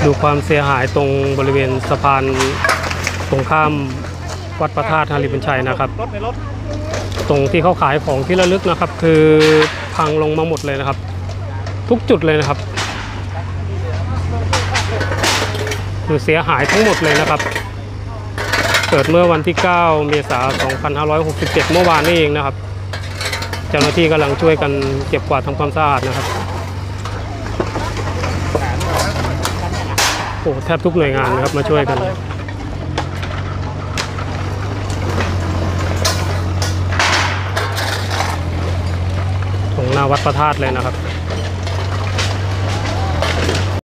ดูความเสียหายตรงบริเวณสะพานตรงข้ามวัดพระธาตุฮาริพุนชัยนะครับตรงที่เขาขายของที่ระลึกนะครับคือพังลงมาหมดเลยนะครับทุกจุดเลยนะครับคือเสียหายทั้งหมดเลยนะครับเกิดเมื่อวันที่ 9 เมษายน 2567 เมื่อวานนี้เองนะครับเจ้าหน้าที่กำลังช่วยกันเก็บกวาดทำความสะอาดนะครับโอ้แทบทุกหน่วยงานนะครับมาช่วยกันตรงหน้าวัดพระธาตุเลยนะครับ